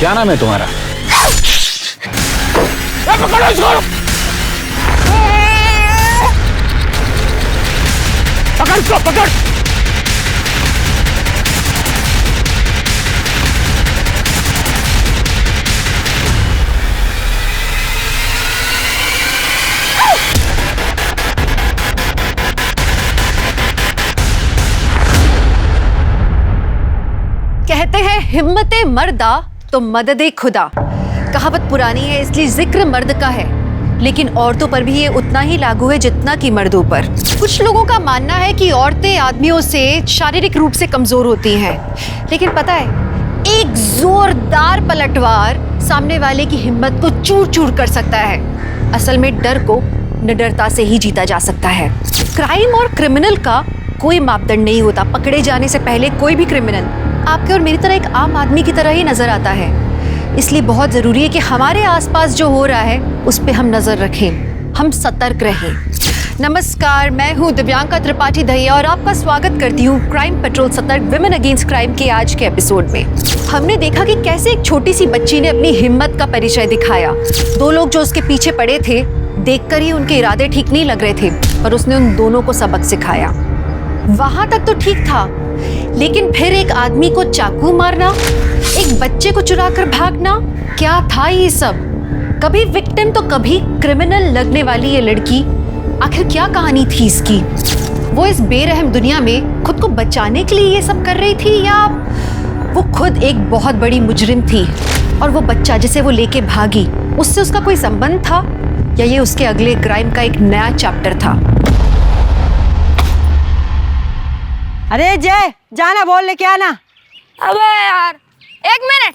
क्या नाम है तुम्हारा? पकड़ो इसको! पकड़ इसको, पकड़! कहते हैं हिम्मते मर्दा तो मददे खुदा। कहावत पुरानी है इसलिए जिक्र मर्द का है, लेकिन औरतों पर भी ये उतना ही लागू है जितना कि मर्दों पर। कुछ लोगों का मानना है कि औरतें आदमियों से शारीरिक रूप से कमजोर होती हैं, लेकिन पता है एक जोरदार पलटवार सामने वाले की हिम्मत को चूर चूर कर सकता है। असल में डर को निडरता से ही जीता जा सकता है। क्राइम और क्रिमिनल का कोई मापदंड नहीं होता। पकड़े जाने से पहले कोई भी क्रिमिनल आपके और मेरी तरह एक आम आदमी की तरह ही नजर आता है। इसलिए बहुत जरूरी है कि हमारे आसपास जो हो रहा है उस पे हम नजर रखें, हम सतर्क रहें। नमस्कार, मैं हूं दिव्यांका त्रिपाठी दहिया और आपका स्वागत करती हूं क्राइम पेट्रोल सतर्क विमेन अगेंस्ट क्राइम के आज के एपिसोड में। हमने देखा कि कैसे एक छोटी सी बच्ची ने अपनी हिम्मत का परिचय दिखाया। दो लोग जो उसके पीछे पड़े थे, देखकर ही उनके इरादे ठीक नहीं लग रहे थे, पर उसने उन दोनों को सबक सिखाया। वहां तक तो ठीक था, लेकिन फिर एक आदमी को चाकू मारना, एक बच्चे को चुराकर भागना, क्या था ये सब? कभी विक्टिम तो कभी क्रिमिनल लगने वाली ये लड़की, आखिर क्या कहानी थी इसकी? वो इस बेरहम दुनिया में खुद को बचाने के लिए ये सब कर रही थी, या वो खुद एक बहुत बड़ी मुजरिम थी और वो बच्चा जिसे वो लेके भागी उससे उसका कोई संबंध था, या ये उसके अगले क्राइम का एक नया चैप्टर था? अरे जय, जाना बोल लेके आना। अबे यार, एक मिनट।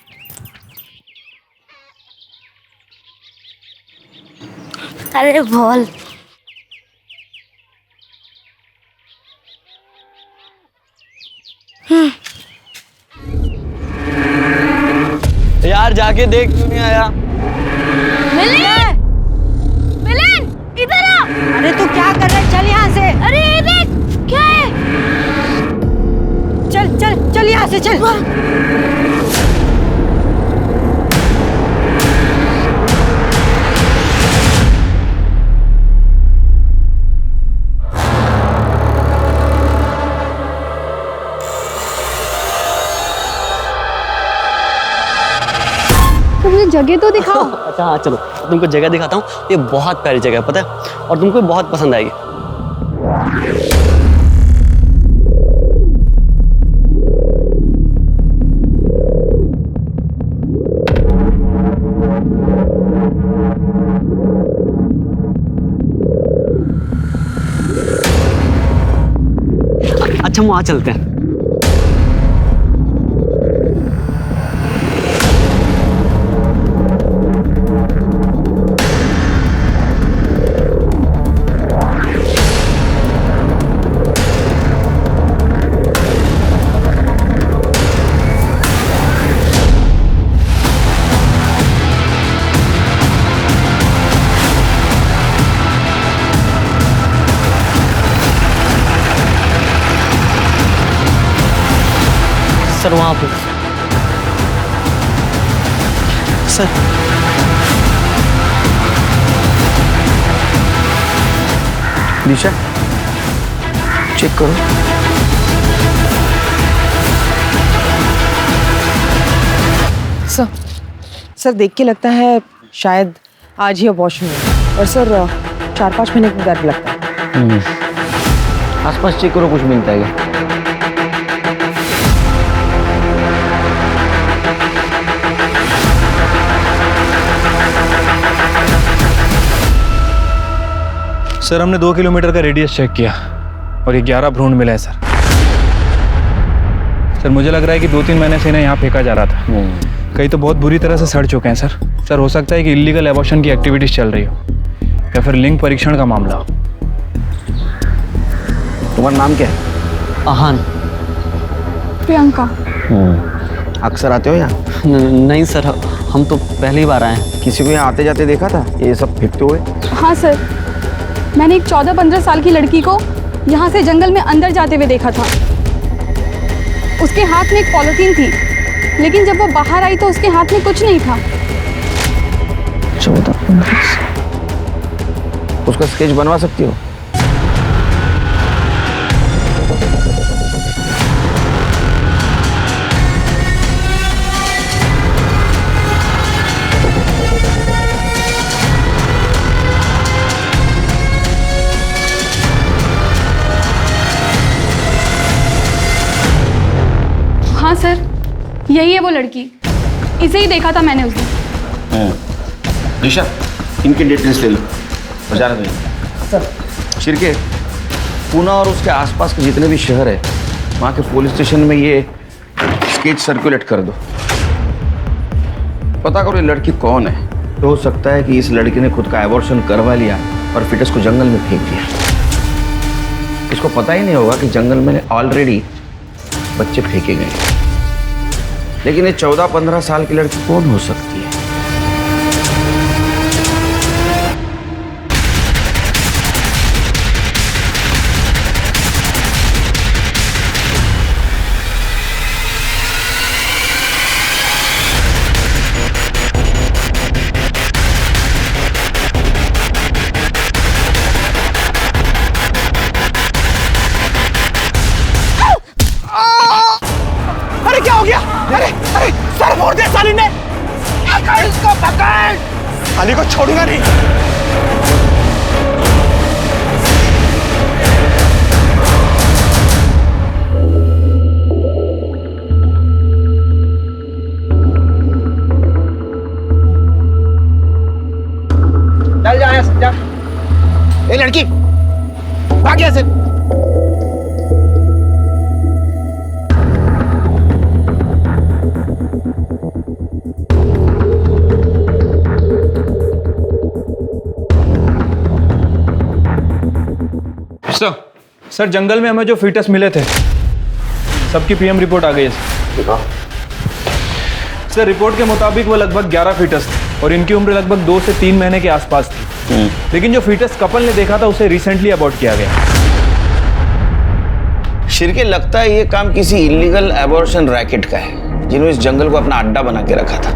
अरे बोल। यार जाके देख क्यों नहीं आया? मिलन! मिलन! इधर आ! अरे तू क्या कर रहा है? चल यहाँ से। अरे ये देख, क्या है? चल चल चल यहाँ से चल। मुझे जगह तो दिखाओ। अच्छा हाँ चलो, तुमको जगह दिखाता हूँ। ये बहुत प्यारी जगह है, पता है, और तुमको बहुत पसंद आएगी। अच्छा हम वहाँ चलते हैं। सर वहाँ पे सर। दिशा चेक करो। सर देख के लगता है शायद आज ही अबॉर्शन हुआ, और सर 4-5 महीने का दर्द लगता है। आसपास चेक करो, कुछ मिलता है। सर हमने 2 किलोमीटर का रेडियस चेक किया और ये 11 भ्रूण मिले हैं सर। सर मुझे लग रहा है कि 2-3 महीने से इन्हें यहाँ फेंका जा रहा था। कई तो बहुत बुरी तरह से सड़ चुके हैं सर। सर हो सकता है कि इलीगल एबॉर्शन की एक्टिविटीज चल रही हो, या फिर लिंग परीक्षण का मामला हो। तुम्हारा नाम क्या है? आहान। प्रियंका। अक्सर आते हो यहाँ? नहीं सर, हम तो पहली बार आए हैं। किसी को यहाँ आते जाते देखा था ये सब फेंकते हुए? हाँ सर, मैंने एक 14-15 साल की लड़की को यहाँ से जंगल में अंदर जाते हुए देखा था। उसके हाथ में एक पॉलिथीन थी लेकिन जब वो बाहर आई तो उसके हाथ में कुछ नहीं था। 14-15 उसका स्केच बनवा सकती हो? हाँ सर, यही है वो लड़की। इसे ही देखा था मैंने उस दिन। निशा, इनकी डिटेल्स ले लो। बजा रहे सर। शिरके, पुणे और उसके आसपास के जितने भी शहर है वहाँ के पुलिस स्टेशन में ये स्केच सर्कुलेट कर दो। पता करो ये लड़की कौन है। तो हो सकता है कि इस लड़की ने खुद का एबॉर्शन करवा लिया और फिटस को जंगल में फेंक दिया। इसको पता ही नहीं होगा कि जंगल में ऑलरेडी बच्चे फेंके गए। लेकिन ये 14-15 साल की लड़की कौन हो सकती है? अरे क्या हो गया? अरे अरे सर फोड़ दिया साली ने। पकड़ इसको, पकड़। साली को छोड़ूंगा नहीं। चल जा यहाँ से, जा। ए लड़की, भाग यहाँ से। सर जंगल में हमें जो फीटस मिले थे सबकी पीएम रिपोर्ट आ गई है सर। रिपोर्ट के मुताबिक वो लगभग 11 फीटस थे और इनकी उम्र लगभग 2 से 3 महीने के आसपास थी। लेकिन जो फीटस कपल ने देखा था उसे रिसेंटली अबॉर्ट किया गया। शिरके, लगता है ये काम किसी इलीगल एबॉर्शन रैकेट का है जिन्होंने इस जंगल को अपना अड्डा बना के रखा था,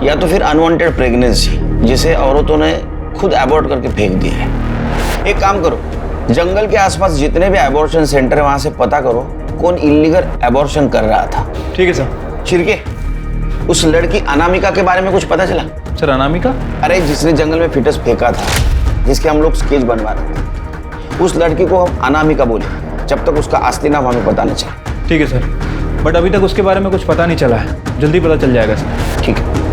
या तो फिर अनवांटेड प्रेगनेंसी जिसे औरतों ने खुद अबॉर्ट करके फेंक दिया है। एक काम करो, जंगल के आसपास जितने भी एबॉर्शन सेंटर है वहां से पता करो कौन इलीगल एबॉर्शन कर रहा था। ठीक है सर। शिरके, उस लड़की अनामिका के बारे में कुछ पता चला? सर अनामिका? अरे जिसने जंगल में फिटस फेंका था, जिसके हम लोग स्केच बनवा रहे थे, उस लड़की को हम अनामिका बोले जब तक उसका असली नाम हमें पता नहीं चला। ठीक है सर, बट अभी तक उसके बारे में कुछ पता नहीं चला है। जल्दी पता चल जाएगा सर। ठीक है।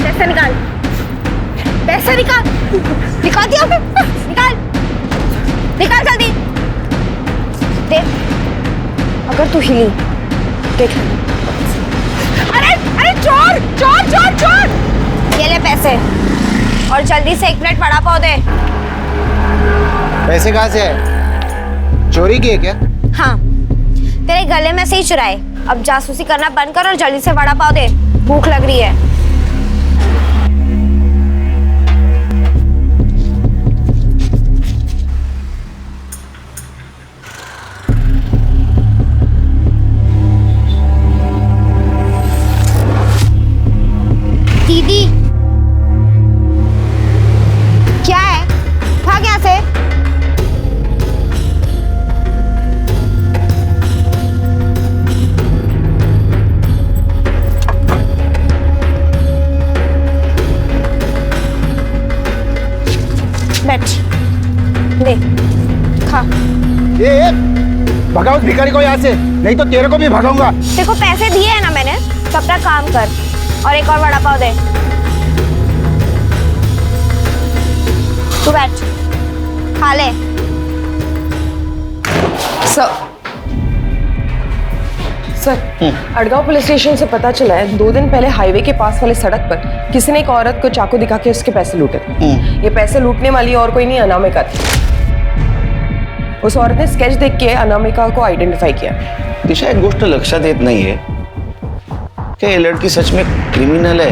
पैसे निकाल, पैसे निकाल, निकाल दिया, निकाल, निकाल जल्दी। देख, अगर तू हिली, देख। अरे अरे चोर चोर चोर चोर! ये ले पैसे और जल्दी से 1 प्लेट वड़ा पाव दे। पैसे कहाँ से है? चोरी की है क्या? हाँ, तेरे गले में से ही चुराए। अब जासूसी करना बंद कर और जल्दी से वड़ा पाव दे, भूख लग रही है। दीदी, क्या है? भाग यहाँ से। बैठ, ले, खा। ए, भगाओ उस भिखारी को यहाँ से, नहीं तो तेरे को भी भगाऊंगा। देखो पैसे दिए हैं ना मैंने, तो अपना काम कर और एक और वड़ा पाव दे। तू बैठ, खा ले। सर, अड़गांव पुलिस स्टेशन से पता चला है 2 दिन पहले हाईवे के पास वाले सड़क पर किसी ने एक औरत को चाकू दिखा के उसके पैसे लूटे थे। ये पैसे लूटने वाली और कोई नहीं, अनामिका थी। उस औरत ने स्केच देख के अनामिका को आइडेंटिफाई किया। दिशा, एक गोष्ट लक्षात येत नाहीये कि ये लड़की सच में क्रिमिनल है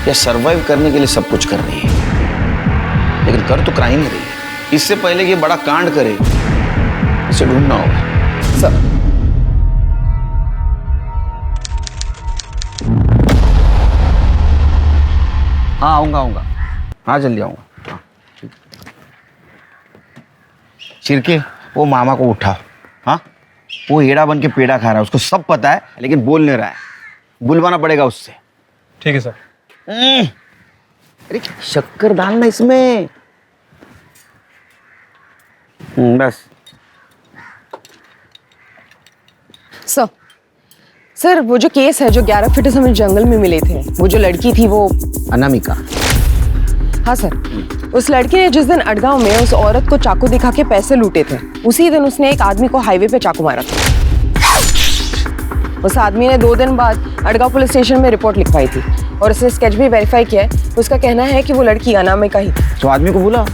या सरवाइव करने के लिए सब कुछ कर रही है। लेकिन कर तो क्राइम रही है। इससे पहले कि ये बड़ा कांड करे, इसे ढूंढना होगा। सर हाँ आऊंगा। हाँ जल्दी आऊंगा। हाँ, ठीक। चिरके वो मामा को उठाओ। हाँ वो हेड़ा बन के पेड़ा खा रहा है, उसको सब पता है लेकिन बोल नहीं रहा है। बुलवाना पड़ेगा उससे। ठीक है सर। अरे शक्कर डालना इसमें। बस। सर वो जो केस है जो 11 फीट हमें जंगल में मिले थे, वो जो लड़की थी वो अनामिका। हाँ सर, उस लड़की ने जिस दिन अड़गांव में उस औरत को चाकू दिखा के पैसे लूटे थे, उसी दिन उसने एक आदमी को हाईवे पे चाकू मारा था। उस आदमी ने 2 दिन बाद अड़गांव पुलिस स्टेशन में रिपोर्ट लिखवाई थी और उसने स्केच भी वेरीफाई किया है। उसका कहना है कि वो लड़की अनामिका ही थी। तो आदमी को बुला,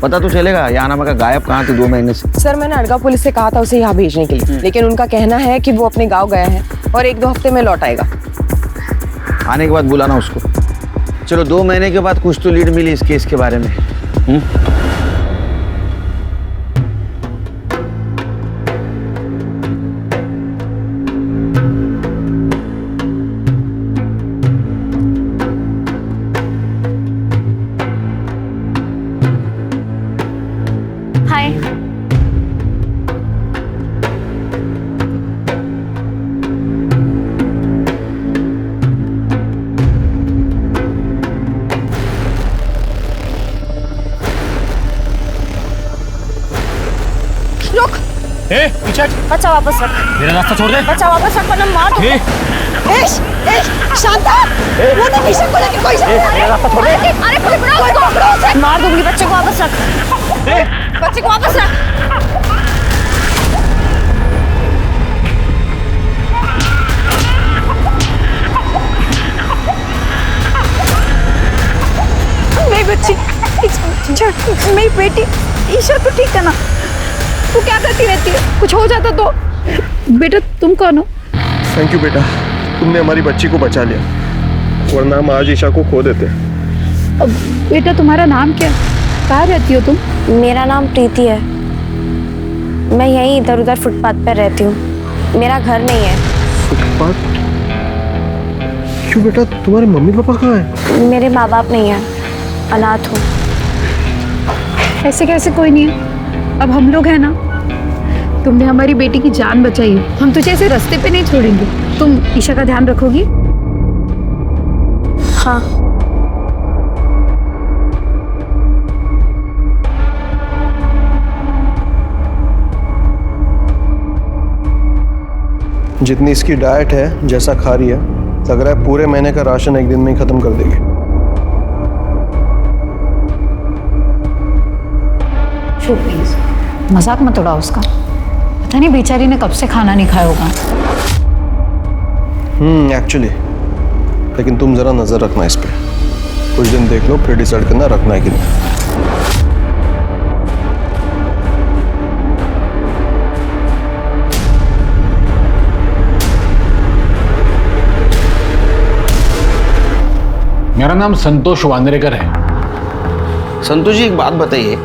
पता तो चलेगा ये अनामिका गायब कहाँ थी 2 महीने से। सर मैंने अड़गांव पुलिस से कहा था उसे यहाँ भेजने के लिए, लेकिन उनका कहना है कि वो अपने गाँव गया है और 1-2 हफ्ते में लौट आएगा। आने के बाद बुलाना उसको। चलो 2 महीने के बाद कुछ तो लीड मिली इस केस के बारे में। हाय। रुक। पीछे बच्चा वापस रख। मेरा रास्ता छोड़ दे। बच्चा वापस रख वरना मार दूंगा। शांता, वो तो मिशन को लेके कोई रास्ता छोड़ दे। अरे पकड़ो उसको। मार दूंगी। बच्चे को वापस रख। बच्चे को वापस रख। मेरी बच्ची, मेरी बेटी ईशा को ठीक करना। तू क्या करती रहती है? कुछ हो जाता तो? बेटा तुम कौन हो? थैंक यू बेटा, तुमने हमारी बच्ची को बचा लिया, वरना हम आज ईशा को खो देते। अब बेटा तुम्हारा नाम क्या? कहाँ रहती हो तुम? मेरा नाम प्रीति है। मैं यहीं इधर उधर फुटपाथ पर रहती हूँ। मेरा घर नहीं है। फुटपाथ? क्यों बेटा, तुम्हारे मम्मी पापा कहाँ हैं? मेरे माँ बाप नहीं है, अनाथ हूँ। ऐसे कैसे कोई नहीं है? अब हम लोग हैं ना। तुमने हमारी बेटी की जान बचाई है, हम तुझे ऐसे रास्ते पे नहीं छोड़ेंगे। तुम ईशा का ध्यान रखोगी? हाँ। जितनी इसकी डाइट है, जैसा खा रही है, लग रहा है पूरे महीने का राशन एक दिन में ही खत्म कर देगी। चुप प्लीज, मजाक मत उड़ाओ उसका। पता नहीं बेचारी ने कब से खाना नहीं खाया होगा। एक्चुअली, लेकिन तुम जरा नजर रखना इस पे। कुछ दिन देख लो, फिर डिसाइड करना रखना है कि नहीं। मेरा नाम संतोष वांद्रेकर है। संतोष जी एक बात बताइए,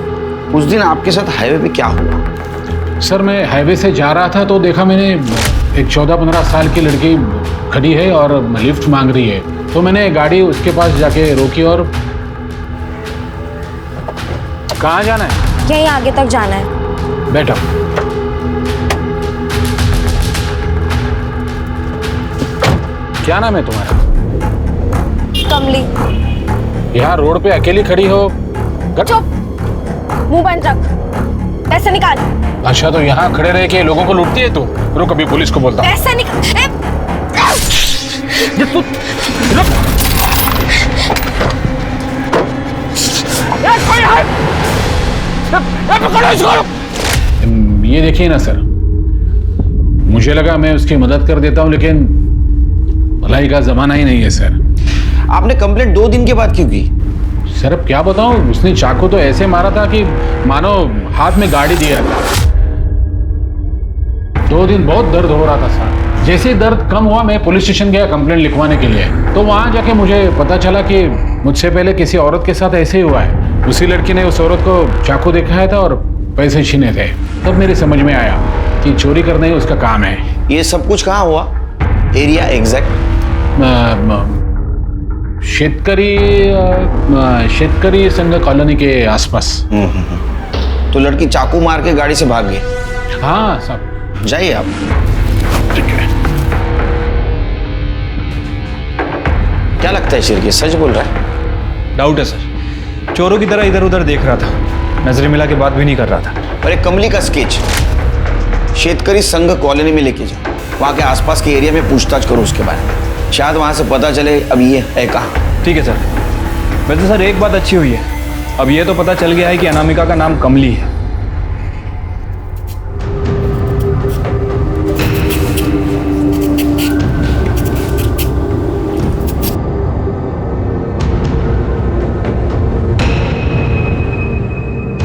उस दिन आपके साथ हाईवे पे क्या हुआ? सर मैं हाईवे से जा रहा था तो देखा मैंने एक 14-15 साल की लड़की खड़ी है और लिफ्ट मांग रही है, तो मैंने गाड़ी उसके पास जाके रोकी। और कहाँ जाना है? यहीं आगे तक जाना है। बैठो। क्या नाम है तुम्हारा? कमली। यहाँ रोड पे अकेली खड़ी हो? चुप, मुंह बंद रख, पैसे निकाल। अच्छा तो यहाँ खड़े रह के लोगों को लूटती है तू? रुक अभी पुलिस को बोलता हूँ। पैसे निकाल। ये देखिए ना सर, मुझे लगा मैं उसकी मदद कर देता हूँ, लेकिन भलाई का जमाना ही नहीं है सर। आपने कंप्लेंट 2 दिन के बाद क्यों की? सर अब क्या बताऊं, उसने चाकू तो ऐसे मारा था कि मानो हाथ में गाड़ी दिया था। 2 दिन बहुत दर्द हो रहा था सर। जैसे ही दर्द कम हुआ मैं पुलिस स्टेशन गया कंप्लेंट लिखवाने के लिए, तो वहां जाके मुझे पता चला कि मुझसे पहले किसी औरत के साथ ऐसे ही हुआ है। उसी लड़की ने उस औरत को चाकू दिखाया था और पैसे छीने थे। तब मेरी समझ में आया कि चोरी करना ही उसका काम है। ये सब कुछ कहाँ हुआ? Area exact? शेतकरी संघ कॉलोनी के आसपास। तो लड़की चाकू मार के गाड़ी से भाग गई? हाँ सब। जाइए आप। ठीक है। क्या लगता है शिरके, सच बोल रहा है? डाउट है सर, चोरों की तरह इधर उधर देख रहा था, नजरें मिला के बात भी नहीं कर रहा था। अरे कमली का स्केच शेतकरी संघ कॉलोनी में लेके जाओ, वहां के आसपास के एरिया में पूछताछ करो उसके बारे में, शायद वहां से पता चले अब ये है कहाँ। ठीक है सर। वैसे सर एक बात अच्छी हुई है, अब ये तो पता चल गया है कि अनामिका का नाम कमली है।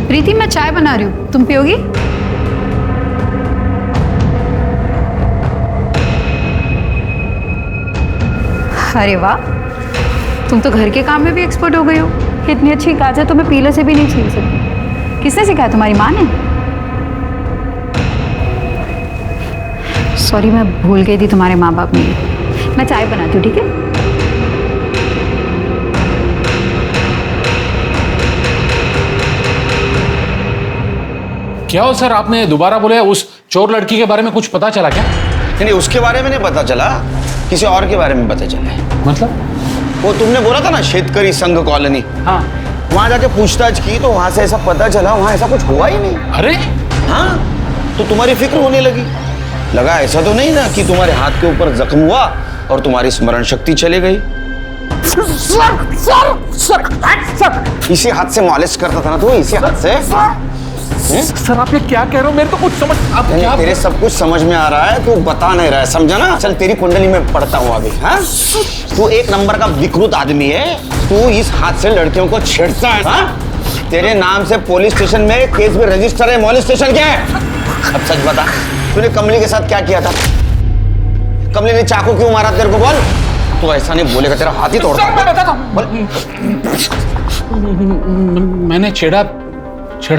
प्रीति, मैं चाय बना रही हूँ, तुम पियोगी? अरे वाह, तुम तो घर के काम में भी एक्सपर्ट हो गई हो। इतनी अच्छी गाजर तो मैं पीले से भी नहीं छील सकती। किसने सिखाया? तुम्हारी माँ ने? सॉरी, मैं भूल गई थी तुम्हारे माँ बाप नहीं। मैं चाय बनाती हूँ, ठीक है? क्या हो सर, आपने दोबारा बोले उस चोर लड़की के बारे में कुछ पता चला क्या? नहीं, उसके बारे में नहीं पता चला, किसी और के बारे में पता चला। मतलब? वो तुमने बोला था ना शेतकरी संघ कॉलोनी, हाँ, वहां जाके पूछताछ की तो वहां से ऐसा पता चला वहां ऐसा कुछ हुआ ही नहीं। अरे हाँ, तो तुम्हारी फिक्र होने लगी। लगा ऐसा तो नहीं ना कि तुम्हारे हाथ के ऊपर जख्म हुआ और तुम्हारी स्मरण शक्ति चली गई। सर, इसी हाथ से मालिश करता था ना तू, इसी हाथ से। सर आप ये क्या कह रहे हो? मेरे तो कुछ समझ तेरे सब कुछ समझ में आ रहा है, तू बता नहीं रहा है, समझा ना? चल तेरी कुंडली में पढ़ता हूँ अभी। हाँ, तू एक नंबर का विकृत आदमी है, तू इस हाथ से लड़कियों को छेड़ता है। हाँ? तेरे नाम से पुलिस स्टेशन में केस भी रजिस्टर है, मोलेस्टेशन क्या है? अब सच बता, तूने कमली के साथ क्या किया था? कमली ने चाकू क्यों मारा तेरे को, बोल। तू ऐसा नहीं बोलेगा, तेरा हाथ ही तोड़ता हूँ। मैंने छेड़ा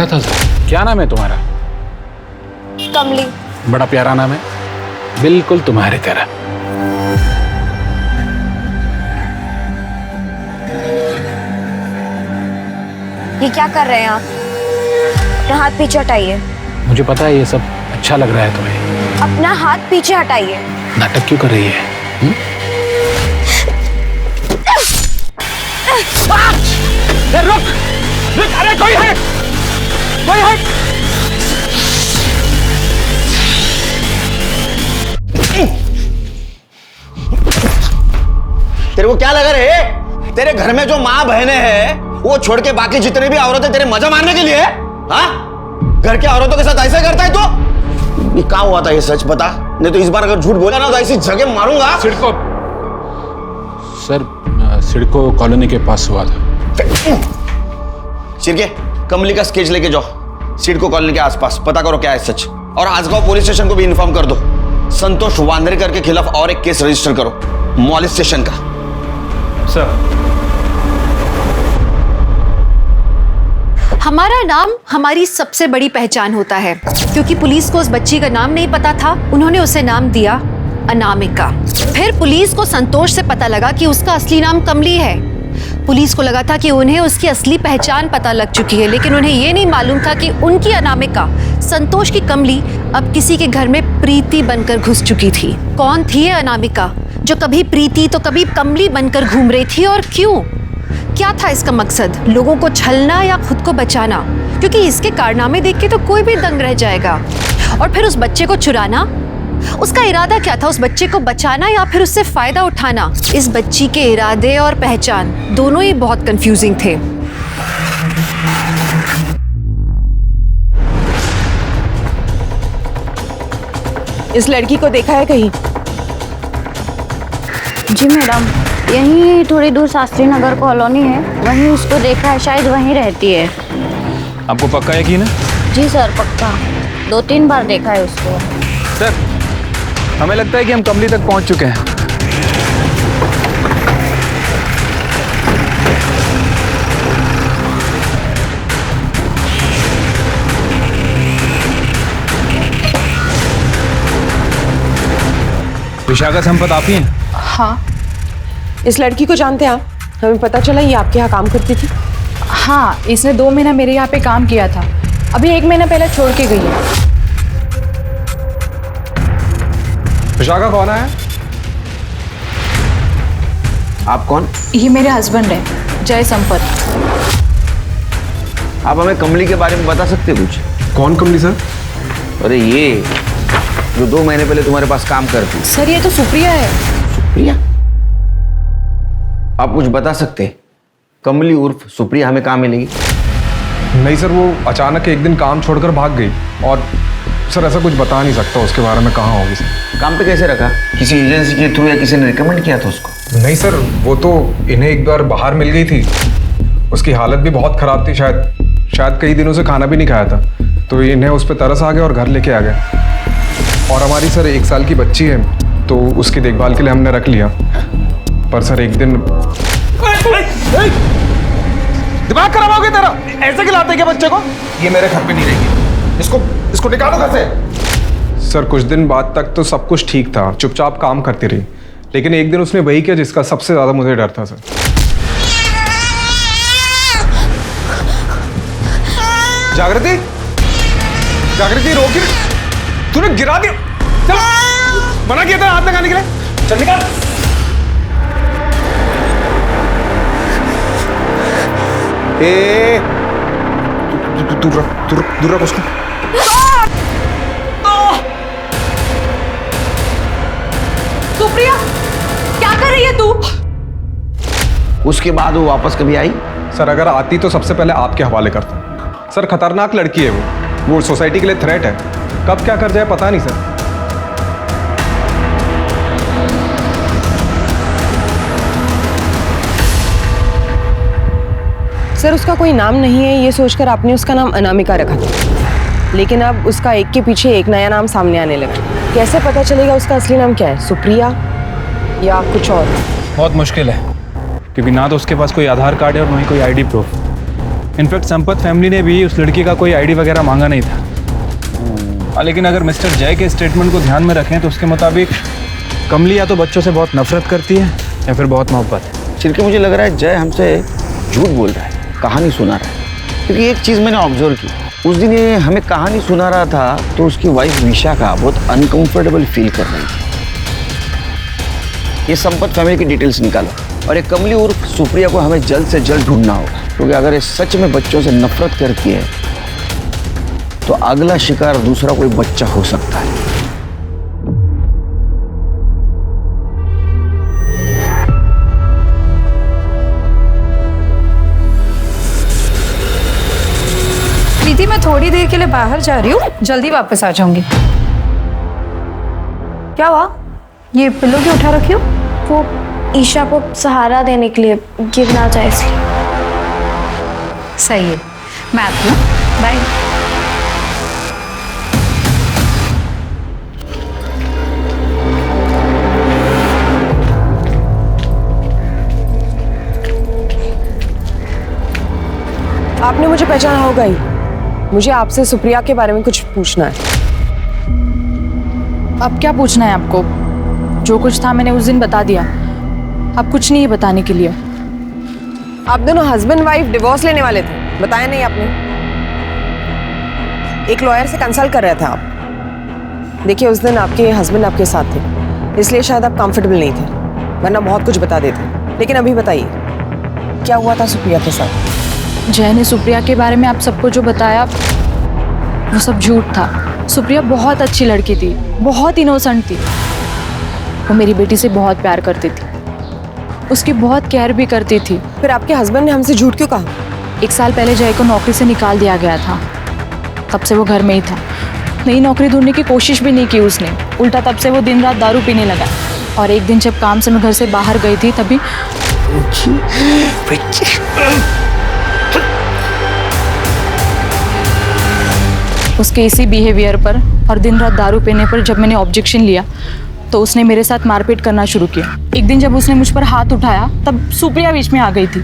था सर। क्या नाम है तुम्हारा? कमली। बड़ा प्यारा नाम है, बिल्कुल तुम्हारी तरह। ये क्या कर रहे हैं आप? अपना हाथ पीछे हटाइए। मुझे पता है ये सब अच्छा लग रहा है तुम्हें। अपना हाथ पीछे हटाइए। नाटक क्यों कर रही है? रुक, अरे कोई है, कोई है। तेरे को क्या लगा रे? तेरे घर में जो माँ बहनें हैं वो छोड़ के बाकी जितने भी औरतें तेरे मजा मारने के लिए? हाँ, घर के औरतों के साथ ऐसे करता है तो? ये क्या हुआ था, ये सच बता, नहीं तो इस बार अगर झूठ बोला ना तो ऐसी जगह मारूंगा। सिडको कॉलोनी के पास हुआ था। शिरके, कमली का स्केच लेके जाओ, सिडको कॉलोनी के आसपास पता करो क्या है सच, और आजगांव पुलिस स्टेशन को भी इन्फॉर्म कर दो। संतोष वांद्रेकर के खिलाफ और एक केस रजिस्टर करो, मोलेस्टेशन का। सर, हमारा नाम हमारी सबसे बड़ी पहचान होता है, क्योंकि पुलिस को उस बच्ची का नाम नहीं पता था, उन्होंने उसे नाम दिया अनामिका। फिर पुलिस को संतोष से पता लगा कि उसका असली नाम कमली है। पुलिस को लगा था कि उन्हें उसकी असली पहचान पता लग चुकी है, लेकिन उन्हें यह नहीं मालूम था कि उनकी अनामिका, संतोष की कमली, अब किसी के घर में प्रीति बनकर घुस चुकी थी। कौन थी ये अनामिका जो कभी प्रीति तो कभी कमली बनकर घूम रही थी, और क्यों? क्या था इसका मकसद? लोगों को छलना या खुद को बचाना? क्योंकि इसके कारनामे देख के तो कोई भी दंग रह जाएगा। और फिर उस बच्चे को चुराना, उसका इरादा क्या था? उस बच्चे को बचाना या फिर उससे फायदा उठाना? इस बच्ची के इरादे और पहचान दोनों ही बहुत कंफ्यूजिंग थे। इस लड़की को देखा है कहीं? जी मैडम, यहीं थोड़ी दूर शास्त्री नगर कॉलोनी है, वहीं उसको देखा है, शायद वहीं रहती है। आपको पक्का यकीन है? जी सर, पक्का, 2-3 बार देखा है उसको। सर, हमें लगता है कि हम कमली तक पहुंच चुके हैं। विशाखा संपत आप ही हैं? हाँ। इस लड़की को जानते हैं आप? हमें पता चला ये आपके यहाँ काम करती थी। हाँ, इसने 2 महीना मेरे यहाँ पे काम किया था, अभी 1 महीना पहले छोड़ के गई है। विशाखा कौन है? आप कौन? ये मेरे हस्बैंड है, जय संपत। आप हमें कमली के बारे में बता सकते हैं कुछ? कौन कमली सर? अरे ये जो 2 महीने पहले तुम्हारे पास काम करती। सर ये तो सुप्रिया है। सुप्रिया? आप कुछ बता सकते हैं? कमली उर्फ सुप्रिया हमें कहाँ मिलेगी? नहीं सर, वो अचानक एक दिन काम छोड़कर भाग गई और सर ऐसा कुछ बता नहीं सकता उसके बारे में, कहाँ होगी सर। काम पे कैसे रखा? किसी एजेंसी के थ्रू या किसी ने रिकमेंड किया था उसको? नहीं सर, वो तो इन्हें एक बार बाहर मिल गई थी, उसकी हालत भी बहुत ख़राब थी, शायद कई दिनों से खाना भी नहीं खाया था, तो इन्हें उस पर तरस आ गया और घर लेके आ गए। और हमारी सर 1 साल की बच्ची है, तो उसकी देखभाल के लिए हमने रख लिया। पर सर एक दिन दिमाग खराब हो गया तेरा? ऐसे खिलाते क्या बच्चे को? ये मेरे घर पे नहीं रहेगी, इसको निकालो घर से। सर कुछ दिन बाद तक तो सब कुछ ठीक था, चुपचाप काम करती रही, लेकिन एक दिन उसने वही किया जिसका सबसे ज्यादा मुझे डर था सर। जागृति, जागृति रोकी, तूने गिरा दिया। चल, मना किया था हाथ लगाने के लिए, चल निकाल। दूर रख उसको। सुप्रिया, क्या कर रही है तू? उसके बाद वो वापस कभी आई? सर अगर आती तो सबसे पहले आपके हवाले करता। सर खतरनाक लड़की है वो सोसाइटी के लिए थ्रेट है, कब क्या कर जाए पता नहीं सर। सर उसका कोई नाम नहीं है ये सोचकर आपने उसका नाम अनामिका रखा था, लेकिन अब उसका एक के पीछे एक नया नाम सामने आने लगा। कैसे पता चलेगा उसका असली नाम क्या है, सुप्रिया या कुछ और? बहुत मुश्किल है, क्योंकि ना तो उसके पास कोई आधार कार्ड है और ना ही कोई ID proof. In fact Sampat family ने भी उस लड़की का कोई आईडी वगैरह मांगा नहीं था। लेकिन अगर मिस्टर जय के स्टेटमेंट को ध्यान में रखें तो उसके मुताबिक कमली या तो बच्चों से बहुत नफरत करती है या फिर बहुत मोहब्बत है। छिलके मुझे लग रहा है जय हमसे झूठ बोल रहा है, कहानी सुना रहा है। क्योंकि एक चीज़ मैंने ऑब्जर्व की, उस दिन ये हमें कहानी सुना रहा था तो उसकी वाइफ विशाखा बहुत अनकंफर्टेबल फील कर रही थी। ये संपत फैमिली की डिटेल्स निकालो और ये कमली उर्फ सुप्रिया को हमें जल्द से जल्द ढूंढना होगा, क्योंकि अगर ये सच में बच्चों से नफरत करती है तो अगला शिकार दूसरा कोई बच्चा हो सकता है। दीदी मैं थोड़ी देर के लिए बाहर जा रही हूँ, जल्दी वापस आ जाऊंगी। क्या हुआ? ये पिल्लो क्यों उठा रखी हो? वो ईशा को सहारा देने के लिए, गिर ना जाए इसलिए। सही है, मैं आती हूँ, बाय। आपने मुझे पहचाना होगा ही, मुझे आपसे सुप्रिया के बारे में कुछ पूछना है। अब क्या पूछना है आपको? जो कुछ था मैंने उस दिन बता दिया, अब कुछ नहीं है बताने के लिए। आप दोनों हस्बैंड वाइफ डिवोर्स लेने वाले थे, बताया नहीं आपने? एक लॉयर से कंसल्ट कर रहे थे आप। देखिए उस दिन आपके हस्बैंड आपके साथ थे, इसलिए शायद आप कंफर्टेबल नहीं थे, वरना बहुत कुछ बता देते। लेकिन अभी बताइए क्या हुआ था सुप्रिया के साथ? जय ने सुप्रिया के बारे में आप सबको जो बताया वो सब झूठ था। सुप्रिया बहुत अच्छी लड़की थी, बहुत इनोसेंट थी। वो मेरी बेटी से बहुत प्यार करती थी, उसकी बहुत केयर भी करती थी। फिर आपके हस्बैंड ने हमसे झूठ क्यों कहा? 1 साल पहले जय को नौकरी से निकाल दिया गया था, तब से वो घर में ही था। नई नौकरी ढूंढने की कोशिश भी नहीं की उसने, उल्टा तब से वो दिन रात दारू पीने लगा। और एक दिन जब काम से मैं घर से बाहर गई थी तभी उसके इसी बिहेवियर पर और दिन रात दारू पीने पर जब मैंने ऑब्जेक्शन लिया तो उसने मेरे साथ मारपीट करना शुरू किया। एक दिन जब उसने मुझ पर हाथ उठाया तब सुप्रिया बीच में आ गई थी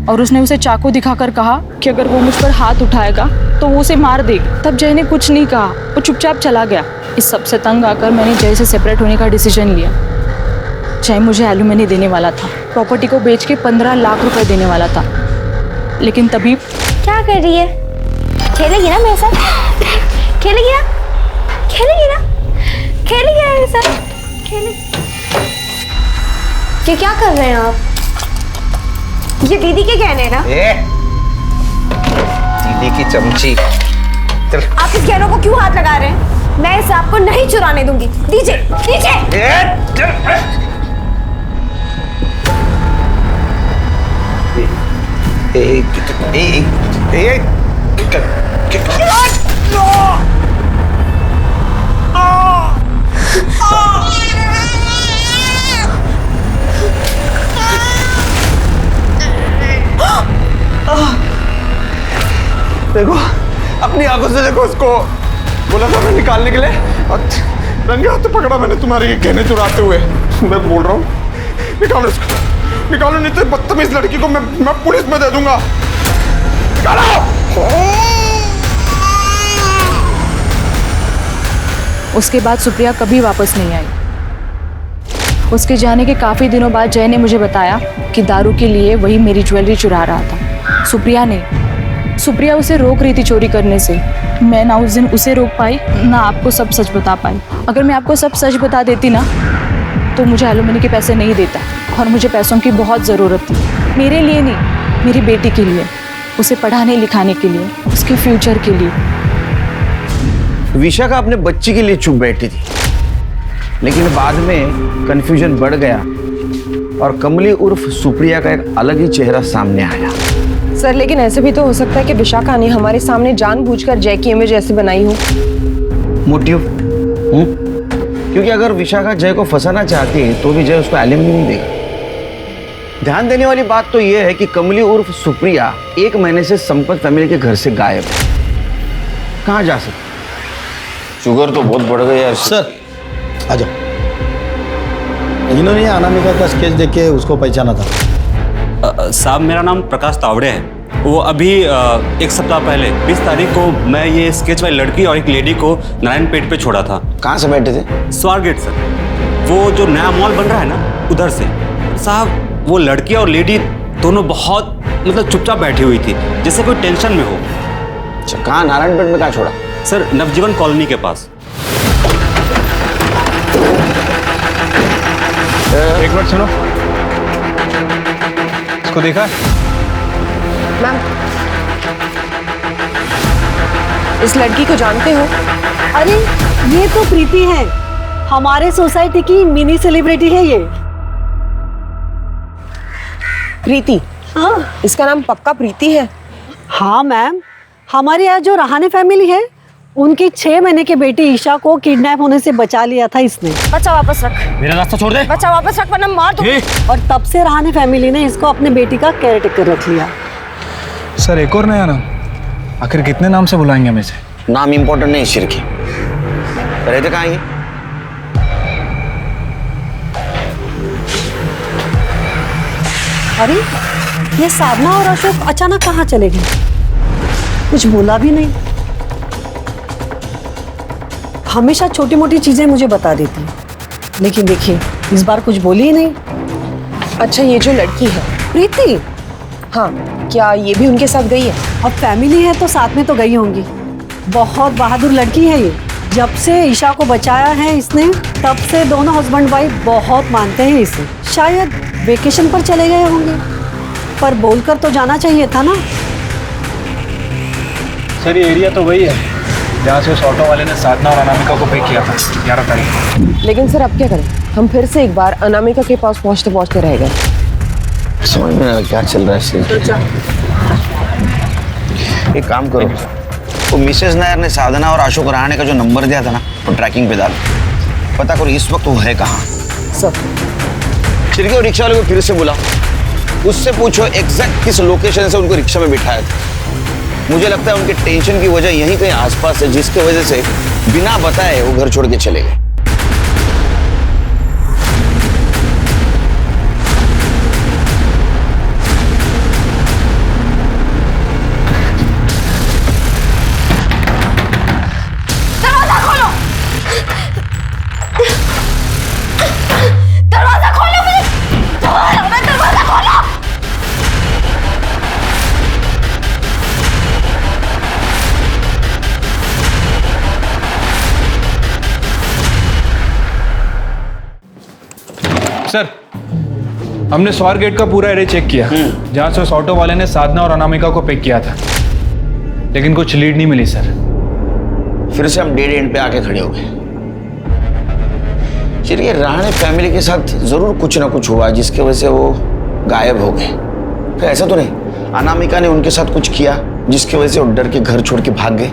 और उसने उसे चाकू दिखाकर कहा कि अगर वो मुझ पर हाथ उठाएगा तो वो उसे मार देगी। तब जय ने कुछ नहीं कहा, वो चुपचाप चला गया। इस सब से तंग आकर मैंने जय से सेपरेट होने का डिसीजन लिया। जय मुझे एलुमनी देने वाला था, प्रॉपर्टी को बेच के 15 लाख रुपए देने वाला था, लेकिन तभी क्या कर रही है? खेलेगी ना मेरे साथ? खेलेगी ना? खेलेगी ना? खेलेगी ना मेरे साथ? खेलेगी। ये क्या कर रहे हैं आप? ये दीदी के गहने हैं ना? दीदी की चमची। चल। आप इस गहनों को क्यों हाथ लगा रहे हैं? मैं इसे आपको नहीं चुराने दूंगी। दीजिए, दीजिए। देखो, अपनी आंखों से देखो उसको। बोला था मैं निकालने के लिए, रंगे हाथ पकड़ा मैंने तुम्हारे ये गहने चुराते हुए। मैं बोल रहा हूँ निकालो इसको, निकालो, नहीं तो बदतमीज लड़की को मैं पुलिस में दे दूंगा। निकालो। उसके बाद सुप्रिया कभी वापस नहीं आई। उसके जाने के काफ़ी दिनों बाद जय ने मुझे बताया कि दारू के लिए वही मेरी ज्वेलरी चुरा रहा था। सुप्रिया उसे रोक रही थी चोरी करने से। मैं ना उस दिन उसे रोक पाई, ना आपको सब सच बता पाई। अगर मैं आपको सब सच बता देती ना तो मुझे एलुमनी के पैसे नहीं देता, और मुझे पैसों की बहुत ज़रूरत थी। मेरे लिए नहीं, मेरी बेटी के लिए, उसे पढ़ाने लिखाने के लिए, उसके फ्यूचर के लिए। विशाखा अपने बच्ची के लिए चुप बैठी थी, लेकिन बाद में कंफ्यूजन बढ़ गया और कमली उर्फ सुप्रिया का एक अलग ही चेहरा सामने आया। सर, लेकिन ऐसे भी तो हो सकता है कि विशाखा ने हमारे सामने जानबूझकर जय की इमेज ऐसे बनाई हो। मोटिव? क्योंकि अगर विशाखा जय को फंसाना चाहती है तो भी जय उसको एलिमनी नहीं देगा। ध्यान देने वाली बात तो यह है कि कमली उर्फ सुप्रिया 1 महीने से संपत फैमिली के घर से गायब है। कहाँ जा सकती? शुगर तो बहुत बढ़ गई यार। सर आ जाओ। इन्होंने अनामिका का स्केच देख के उसको पहचाना था। साहब, मेरा नाम प्रकाश तावड़े है। वो अभी 1 सप्ताह पहले 20 तारीख को मैं ये स्केच वाली लड़की और एक लेडी को नारायणपेट पे छोड़ा था। कहाँ से बैठे थे? स्वारगेट सर, वो जो नया मॉल बन रहा है ना, उधर से। साहब, वो लड़की और लेडी दोनों बहुत चुपचाप बैठी हुई थी, जैसे कोई टेंशन में हो। अच्छा, कहाँ नारायणपेट में? कहाँ छोड़ा? सर, नवजीवन कॉलोनी के पास। एक मिनट सुनो, इसको देखा? मैम, इस लड़की को जानते हो? अरे ये तो प्रीति है, हमारे सोसाइटी की मिनी सेलिब्रिटी है ये। प्रीति? हाँ। इसका नाम पक्का प्रीति है? हाँ मैम, हमारे यहाँ जो रहाने फैमिली है, उनकी 6 महीने की बेटी ईशा को किडनैप होने से बचा लिया था इसने। बच्चा वापस रख। मेरा रास्ता छोड़ दे। बच्चा वापस रख वरना मार दूंगी। और तब से रहाने फैमिली ने इसको अपने बेटी का केयर टेकर रख लिया। सर, एक और नया नाम? आखिर कितने नाम से बुलाएंगे हमें से? नाम इंपॉर्टेंट नहीं, शिरकी। रहते कहाँ ये? अरे ये साधना और अशोक अचानक कहाँ चले गए? कुछ बोला भी नहीं। हमेशा छोटी मोटी चीजें मुझे बता देती है, लेकिन देखिए इस बार कुछ बोली ही नहीं। अच्छा, ये जो लड़की है प्रीति, हाँ, क्या ये भी उनके साथ गई है? अब फैमिली है तो साथ में तो गई होंगी। बहुत बहादुर लड़की है ये। जब से ईशा को बचाया है इसने, तब से दोनों हस्बैंड वाइफ बहुत मानते हैं इसे। शायद वेकेशन पर चले गए होंगे, पर बोलकर तो जाना चाहिए था ना। सर, ये एरिया तो वही है जहाँ से उस ऑटो वाले ने साधना और अनामिका को पिक किया था 11 तारीख को। लेकिन सर, अब क्या करें? हम फिर से एक बार अनामिका के पास पहुँचते पहुँचते रह गए। समझ में नहीं क्या चल रहा है। एक काम करो, वो मिसेस नायर ने साधना और अशोक रहाणे का जो नंबर दिया था ना, वो ट्रैकिंग पे डालो। पता करो इस वक्त वो है कहाँ। सब चिरके और रिक्शा वाले को फिर से बुला, उससे पूछो एग्जैक्ट किस लोकेशन से उनको रिक्शा में बिठाया था। मुझे लगता है उनके टेंशन की वजह यहीं कहीं आसपास है, जिसकी वजह से बिना बताए वो घर छोड़ के चले गए। सर, हमने स्वार गेट का पूरा एरिया चेक किया जहां से उस ऑटो वाले ने साधना और अनामिका को पिक किया था, लेकिन कुछ लीड नहीं मिली सर। फिर से हम डेड एंड पे आके खड़े हो गए। चलिए, राणे फैमिली के साथ जरूर कुछ ना कुछ हुआ जिसकी वजह से वो गायब हो गए। फिर ऐसा तो नहीं अनामिका ने उनके साथ कुछ किया जिसकी वजह से वो डर के घर छोड़ के भाग गए?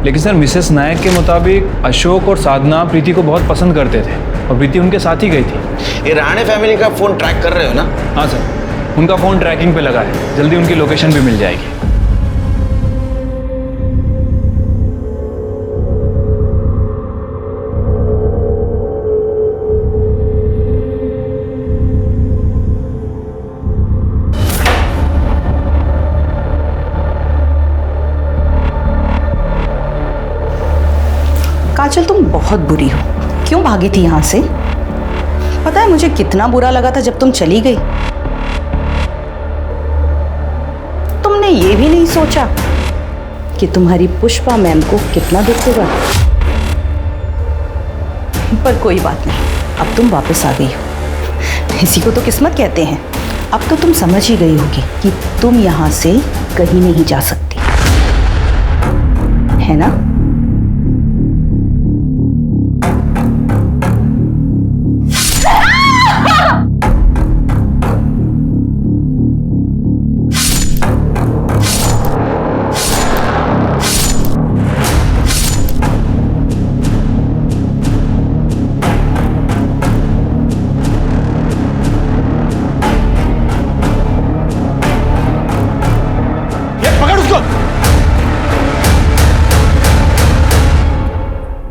लेकिन सर, मिसेस नायक के मुताबिक अशोक और साधना प्रीति को बहुत पसंद करते थे और प्रीति उनके साथ ही गई थी। ये राणे फैमिली का फोन ट्रैक कर रहे हो ना? हाँ सर, उनका फोन ट्रैकिंग पे लगा है, जल्दी उनकी लोकेशन भी मिल जाएगी। काजल, तुम बहुत बुरी हो। क्यों भागी थी यहाँ से? पता है मुझे कितना बुरा लगा था जब तुम चली गई। तुमने ये भी नहीं सोचा कि तुम्हारी पुष्पा मैम को कितना दुख होगा। पर कोई बात नहीं, अब तुम वापस आ गई हो। इसी को तो किस्मत कहते हैं। अब तो तुम समझ ही गई होगी कि तुम यहाँ से कहीं नहीं जा सकती, है ना?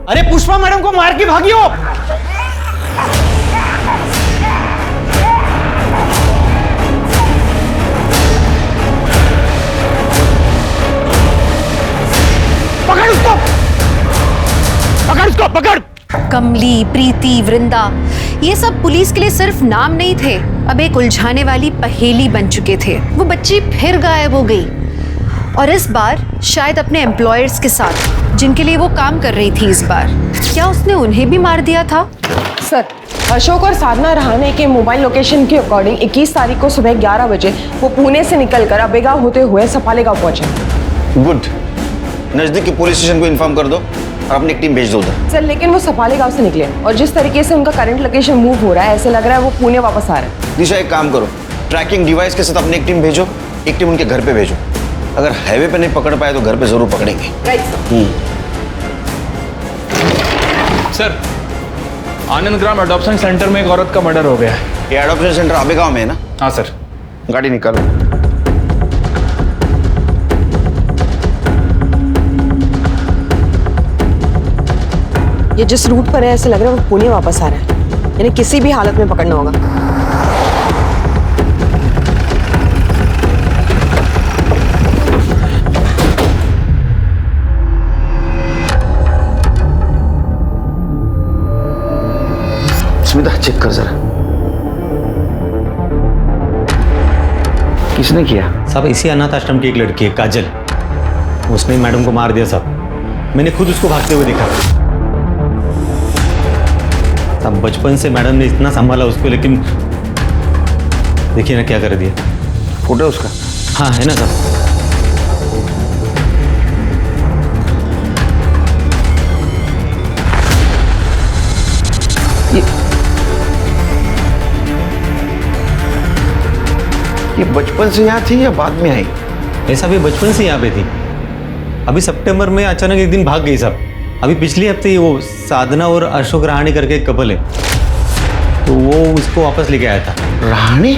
अरे पुष्पा मैडम को मार के भागी हो। पकड़ उसको, पकड़ उसको, पकड़। कमली, प्रीति, वृंदा, ये सब पुलिस के लिए सिर्फ नाम नहीं थे, अब एक उलझाने वाली पहेली बन चुके थे। वो बच्ची फिर गायब हो गई और इस बार शायद अपने एम्प्लॉयर्स के साथ, जिनके लिए वो काम कर रही थी। इस बार क्या उसने उन्हें भी मार दिया था? सर, अशोक और साधना रहाणे के मोबाइल लोकेशन के अकॉर्डिंग 21 तारीख को सुबह 11 बजे वो पुणे से निकलकर अबेगा होते हुए सफाले गांव पहुंचे। गुड। नजदीकी पुलिस स्टेशन को इन्फॉर्म कर दो और अपनी एक टीम भेज दो उधर। सर, लेकिन वो सफाले गांव से निकले और जिस तरीके से उनका करंट लोकेशन मूव हो रहा है, ऐसे लग रहा है वो पुणे वापस आ रहे हैं। दिशा, एक काम करो, ट्रैकिंग डिवाइस के साथ अपनी एक टीम भेजो, एक टीम उनके घर पे भेजो। अगर हाईवे पे नहीं पकड़ पाए तो घर पे जरूर पकड़ेंगे। राइट सर, आनंद ग्राम एडॉप्शन सेंटर में एक औरत का मर्डर हो गया है। ये एडॉप्शन सेंटर आबेगांव में है ना? हाँ सर। गाड़ी निकालो। ये जिस रूट पर है, ऐसे लग रहा है वो पुणे वापस आ रहा है, यानी किसी भी हालत में पकड़ना होगा। स्मिता, चेक कर जरा, किसने किया? साहब, इसी अनाथ आश्रम की एक लड़की है काजल, उसने मैडम को मार दिया साहब। मैंने खुद उसको भागते हुए देखा। साहब, बचपन से मैडम ने इतना संभाला उसको, लेकिन देखिए ना क्या कर दिया। फोटो उसका? हाँ, है ना साहब। ये बचपन से यहाँ थी या बाद में आई? ऐसा भी बचपन से यहाँ पे थी। अभी सितंबर में अचानक एक दिन भाग गई साहब। अभी पिछले हफ्ते ही वो साधना और अशोक रहाणे करके एक कपल है, तो वो उसको वापस लेके आया था। रहाणे?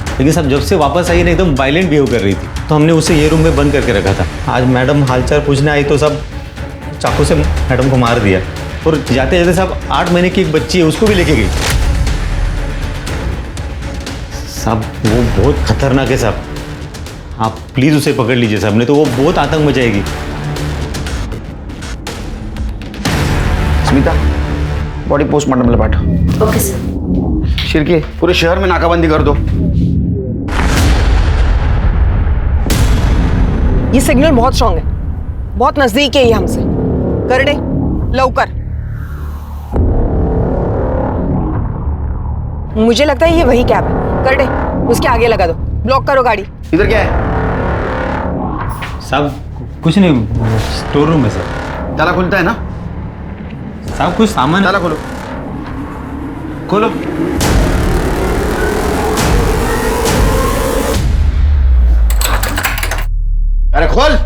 लेकिन साहब, जब से वापस आई ना, एकदम वायलेंट बिहेव कर रही थी, तो हमने उसे ये रूम में बंद करके रखा था। आज मैडम हालचाल पूछने आई तो सब चाकू से मैडम को मार दिया, और जाते जाते साहब 8 महीने की एक बच्ची है उसको भी लेके गई। साहब, वो बहुत खतरनाक है साहब, आप प्लीज उसे पकड़ लीजिए साहब, नहीं तो वो बहुत आतंक मचाएगी। स्मिता, बॉडी पोस्टमार्टम में पाठो। Okay sir. शिरके, पूरे शहर में नाकाबंदी कर दो। ये सिग्नल बहुत स्ट्रांग है, बहुत नजदीक है ये हमसे। कर दे लवकर। मुझे लगता है ये वही कैब है। कर दे, उसके आगे लगा दो, ब्लॉक करो गाड़ी। इधर क्या है? साहब कुछ नहीं, स्टोर रूम है सर। ताला खुलता है ना? साहब कुछ सामान। ताला खोलो, खोलो। अरे खोल।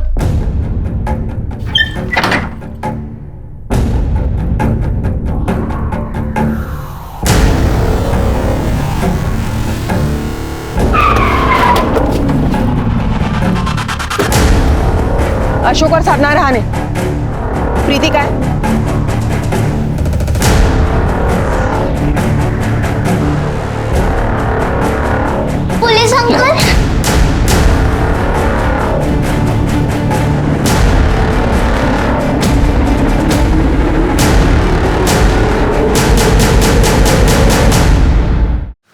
अशोक और साधना रहा ने। प्रीति का है? Police uncle.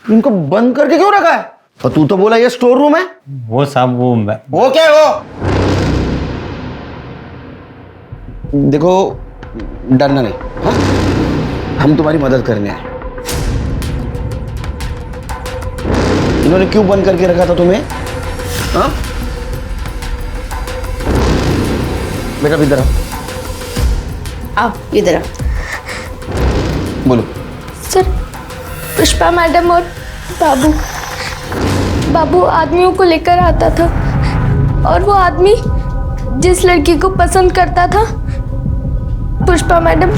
इनको बंद करके क्यों रखा है? और तू तो बोला ये स्टोर रूम है। वो साहब वो क्या है वो? देखो डरना नहीं, हाँ? हम तुम्हारी मदद करने आए। इन्होंने क्यों बंद करके रखा था तुम्हें? हाँ? बेटा इधर आओ। इधर आओ। बोलो। सर, पुष्पा मैडम और बाबू आदमियों को लेकर आता था और वो आदमी जिस लड़की को पसंद करता था, पुष्पा मैडम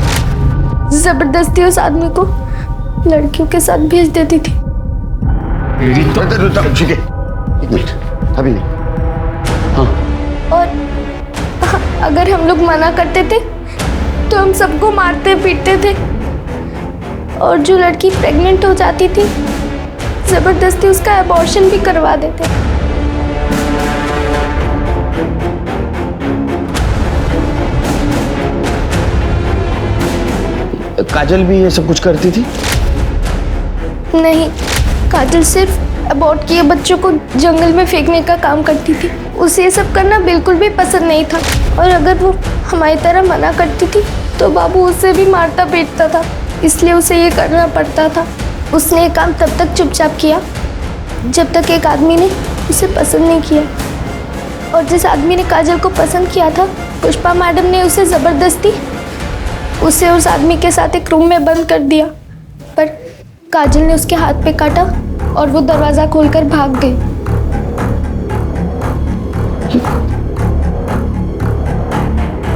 जबरदस्ती उस आदमी को लड़कियों के साथ भेज देती थी। ठीक है, एक मिनट, अभी नहीं। हाँ। और अगर हम लोग मना करते थे तो हम सबको मारते पीटते थे, और जो लड़की प्रेग्नेंट हो जाती थी जबरदस्ती उसका अबॉर्शन भी करवा देते। काजल भी ये सब कुछ करती थी? नहीं, काजल सिर्फ अबॉर्ट किए बच्चों को जंगल में फेंकने का काम करती थी। उसे ये सब करना बिल्कुल भी पसंद नहीं था, और अगर वो हमारी तरह मना करती थी तो बाबू उसे भी मारता पीटता था, इसलिए उसे ये करना पड़ता था। उसने ये काम तब तक चुपचाप किया जब तक एक आदमी ने उसे पसंद नहीं किया, और जिस आदमी ने काजल को पसंद किया था, पुष्पा मैडम ने उसे ज़बरदस्ती उसे उस आदमी के साथ एक रूम में बंद कर दिया। पर काजल ने उसके हाथ पे काटा और वो दरवाजा खोलकर भाग गई।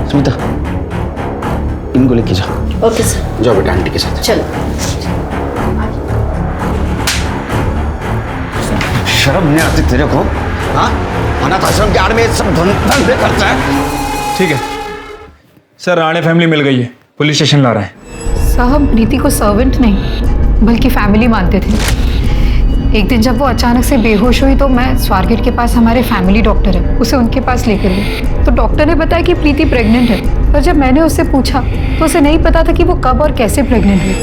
सुमिता, इनको लेके जाओ। Okay sir. जाओ बेटा आंटी के साथ। चलो। शर्म नहीं आती तेरे को? हाँ, अनाथ आश्रम के आड़ में सब धंधे करता है। ठीक है सर, राणे फैमिली मिल गई है, पुलिस स्टेशन ला रहा है। साहब प्रीति को सर्वेंट नहीं बल्कि फैमिली मानते थे। एक दिन जब वो अचानक से बेहोश हुई तो मैं स्वारगेट के पास हमारे फैमिली डॉक्टर है, उसे उनके पास लेकर गई तो डॉक्टर ने बताया कि प्रीति प्रेग्नेंट है। पर जब मैंने उससे पूछा तो उसे नहीं पता था कि वो कब और कैसे प्रेग्नेंट हुई।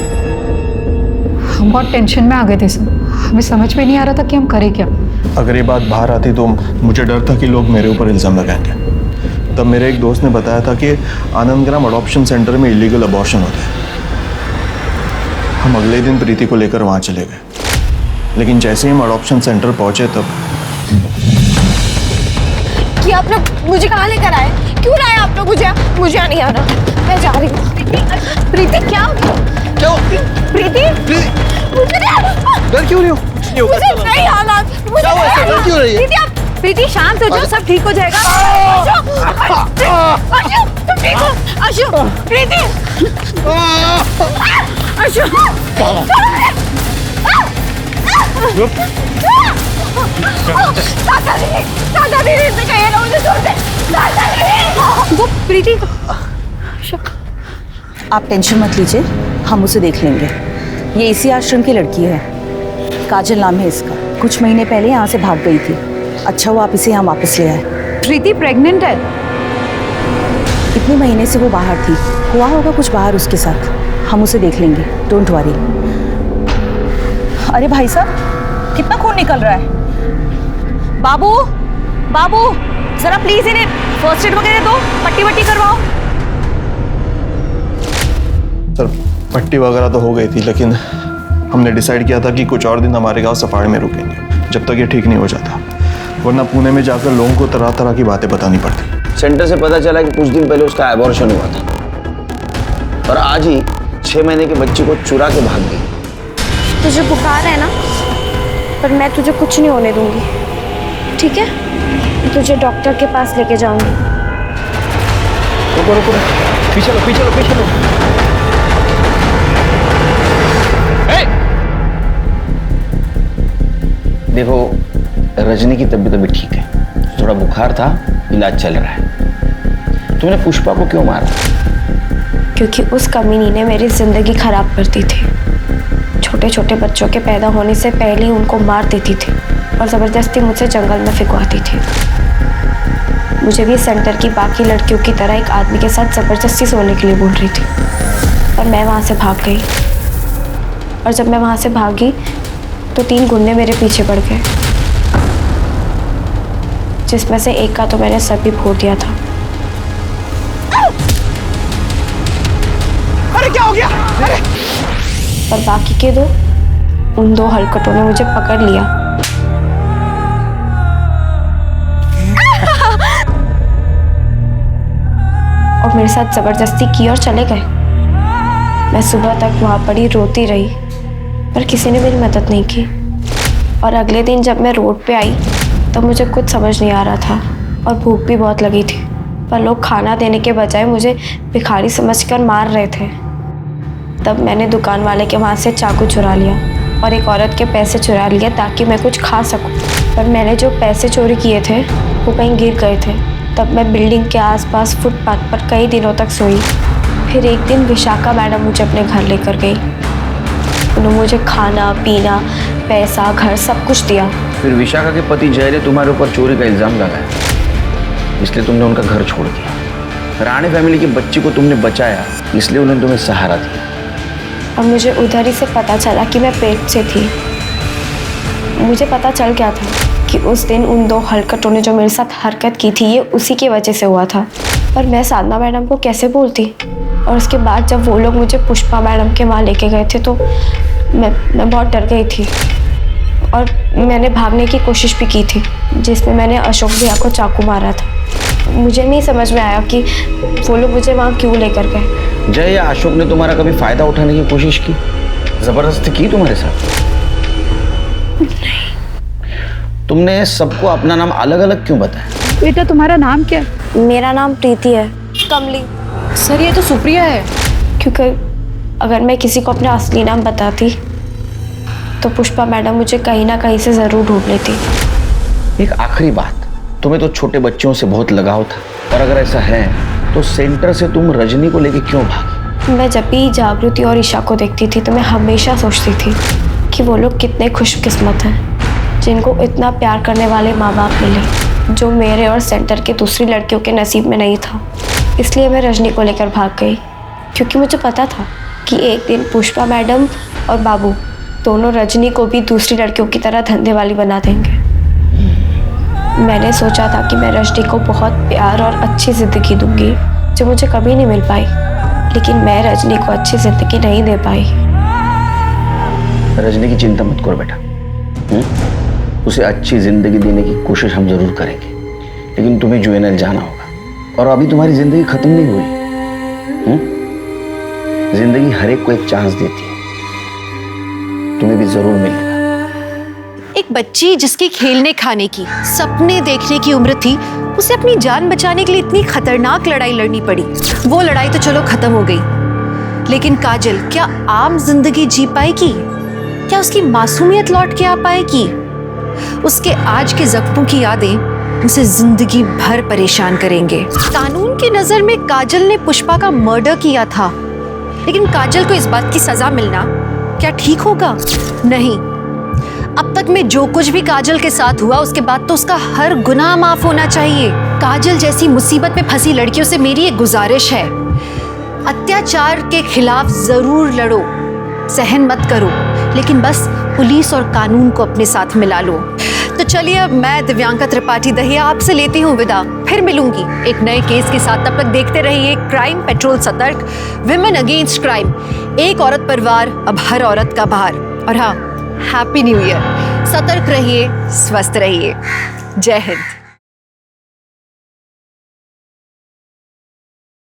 हम बहुत टेंशन में आ गए थे सर, हमें समझ में नहीं आ रहा था कि हम करें क्या। अगर ये बात बाहर आती तो मुझे डर था कि लोग मेरे ऊपर इल्ज़ाम लगाएंगे। तब मेरे एक दोस्त ने बताया था कि आनंदग्राम अडॉप्शन सेंटर में इलीगल अबॉर्शन होता है। हम अगले दिन प्रीति को लेकर वहाँ चले गए, लेकिन जैसे ही हम अडॉप्शन सेंटर पहुँचे तब कि आप लोग मुझे कहाँ लेकर आए? क्यों लाए आप लोग मुझे? मुझे नहीं आना, मैं जा रही हूँ। प्रीति क्या? क्यों? प्रीति मुझे नहीं आना। डर क्यों नहीं हो? मुझे नहीं आना। मुझे डर क्यों रही है? प्रीति आप प्रीति शांत हो जाओ, सब ठीक हो जाएगा। अशु तुम ठीक हो? अशु प्रीति अशु वो प्रीति आप टेंशन मत लीजिए, हम उसे देख लेंगे। ये इसी आश्रम की लड़की है, काजल नाम है इसका। कुछ महीने पहले यहाँ से भाग गई थी। अच्छा वो आप इसे यहाँ वापस ले आए। प्रीति प्रेग्नेंट है? इतने महीने से वो बाहर थी, हुआ होगा कुछ बाहर उसके साथ। हम उसे देख लेंगे, डोंट वरी। अरे भाई साहब कितना खून निकल रहा है। बाबू बाबू जरा प्लीज इन्हें फर्स्ट एड वगैरह दो, पट्टी वट्टी करवाओ। सर पट्टी वगैरह तो हो गई थी, लेकिन हमने डिसाइड किया था कि कुछ और दिन हमारे गांव सफाड़ में रुकेंगे जब तक ये ठीक नहीं हो जाता, वरना पुणे में जाकर लोगों को तरह तरह की बातें बतानी पड़ती। सेंटर से पता चला कि कुछ दिन पहले उसका एबॉर्शन हुआ था और आज ही 6 महीने की बच्ची को चुरा के भाग गई। तुझे बुखार है ना, पर मैं तुझे कुछ नहीं होने दूंगी, ठीक है? मैं तुझे डॉक्टर के पास लेके जाऊंगी। रुको रुको, पीछे लो पीछे लो पीछे लो। देखो, रजनी की तबीयत अभी ठीक है, थोड़ा बुखार था, इलाज चल रहा है। तुमने पुष्पा को क्यों मारा? क्योंकि उस कमीनी ने मेरी जिंदगी खराब कर दी थी। छोटे छोटे बच्चों के पैदा होने से पहले ही उनको मार देती थी और ज़बरदस्ती मुझसे जंगल में फिकवाती थी। मुझे भी सेंटर की बाकी लड़कियों की तरह एक आदमी के साथ ज़बरदस्ती सोने के लिए बोल रही थी, पर मैं वहाँ से भाग गई। और जब मैं वहाँ से भागी तो 3 गुंडे मेरे पीछे पड़ गए, जिसमें से एक का तो मैंने सर भी फोड़ दिया था। अरे क्या हो गया? अरे! पर बाकी के उन 2 हलकटों ने मुझे पकड़ लिया और मेरे साथ जबरदस्ती की और चले गए। मैं सुबह तक वहाँ पड़ी रोती रही, पर किसी ने मेरी मदद नहीं की। और अगले दिन जब मैं रोड पे आई तब मुझे कुछ समझ नहीं आ रहा था और भूख भी बहुत लगी थी, पर लोग खाना देने के बजाय मुझे भिखारी समझकर मार रहे थे। तब मैंने दुकान वाले के वहाँ से चाकू चुरा लिया और एक औरत के पैसे चुरा लिए ताकि मैं कुछ खा सकूं। पर मैंने जो पैसे चोरी किए थे वो कहीं गिर गए थे। तब मैं बिल्डिंग के आसपास फुटपाथ पर कई दिनों तक सोई। फिर एक दिन विशाखा मैडम मुझे अपने घर लेकर गई। उन्होंने मुझे खाना पीना, पैसा, घर सब कुछ दिया। फिर विशाखा के पति जय ने तुम्हारे ऊपर चोरी का इल्जाम लगाया, इसलिए तुमने उनका घर छोड़ दिया। राणे फैमिली की बच्ची को तुमने बचाया, इसलिए उन्होंने तुम्हें सहारा दिया। और मुझे उधर ही से पता चला कि मैं पेट से थी। मुझे पता चल गया था कि उस दिन उन 2 हलकटों ने जो मेरे साथ हरकत की थी ये उसी की वजह से हुआ था। पर मैं साधना मैडम को कैसे बोलती? और उसके बाद जब वो लोग मुझे पुष्पा मैडम के वहाँ लेके गए थे तो मैं बहुत डर गई थी और मैंने भागने की कोशिश भी की थी, जिसमें मैंने अशोक भैया को चाकू मारा था। मुझे नहीं समझ में आया कि वो लोग मुझे वहाँ क्यों लेकर गए। जय या अशोक ने तुम्हारा कभी फायदा उठाने की कोशिश की, जबरदस्ती की तुम्हारे साथ? तुमने सबको अपना नाम अलग अलग क्यों बताया? बेटा तुम्हारा नाम क्या? मेरा नाम प्रीति है। कमली। सर ये तो सुप्रिया है। क्योंकि अगर मैं किसी को अपना असली नाम बताती तो पुष्पा मैडम मुझे कहीं ना कहीं से ज़रूर ढूंढ लेती। एक आखिरी बात, तुम्हें तो छोटे बच्चों से बहुत लगाव था, और अगर ऐसा है तो सेंटर से तुम रजनी को लेके क्यों भागी? मैं जब भी जागृति और ईशा को देखती थी तो मैं हमेशा सोचती थी कि वो लोग कितने खुशकिस्मत हैं जिनको इतना प्यार करने वाले माँ बाप मिले, जो मेरे और सेंटर के दूसरी लड़कियों के नसीब में नहीं था। इसलिए मैं रजनी को लेकर भाग गई, क्योंकि मुझे पता था कि एक दिन पुष्पा मैडम और बाबू दोनों रजनी को भी दूसरी लड़कियों की तरह धंधे वाली बना देंगे। मैंने सोचा था कि मैं रजनी को बहुत प्यार और अच्छी ज़िंदगी दूंगी जो मुझे कभी नहीं मिल पाई, लेकिन मैं रजनी को अच्छी ज़िंदगी नहीं दे पाई। रजनी की चिंता मत करो बेटा, उसे अच्छी ज़िंदगी देने की कोशिश हम ज़रूर करेंगे, लेकिन तुम्हें यूएनएल जाना होगा। और अभी तुम्हारी ज़िंदगी ख़त्म नहीं हुई। ज़िंदगी हर एक को एक चांस देती है, तुम्हें भी ज़रूर मिलेगा। एक बच्ची जिसकी खेलने खाने की, सपने देखने की उम्र थी, उसे अपनी जान बचाने के लिए इतनी खतरनाक लड़ाई लड़नी पड़ी। वो लड़ाई तो चलो खत्म हो गई, लेकिन काजल क्या आम जिंदगी जी पाएगी? क्या उसकी मासूमियत लौट के आ पाएगी? उसके आज के जख्मों की यादें उसे जिंदगी भर परेशान करेंगे। कानून की नजर में काजल ने पुष्पा का मर्डर किया था, लेकिन काजल को इस बात की सजा मिलना क्या ठीक होगा? नहीं। अब तक में जो कुछ भी काजल के साथ हुआ उसके बाद तो उसका हर गुनाह माफ होना चाहिए। काजल जैसी मुसीबत में फंसी लड़कियों से मेरी एक गुजारिश है, अत्याचार के खिलाफ जरूर लड़ो, सहन मत करो, लेकिन बस पुलिस और कानून को अपने साथ मिला लो। तो चलिए अब मैं दिव्यांका त्रिपाठी दहिया आपसे लेती हूँ विदा। फिर मिलूंगी एक नए केस के साथ। तब तक देखते रहिए क्राइम पेट्रोल सतर्क, विमेन अगेंस्ट क्राइम। एक औरत पर वार, अब हर औरत का भार। और हाँ, हैप्पी न्यू ईयर। सतर्क रहिए, स्वस्थ रहिए। जय हिंद।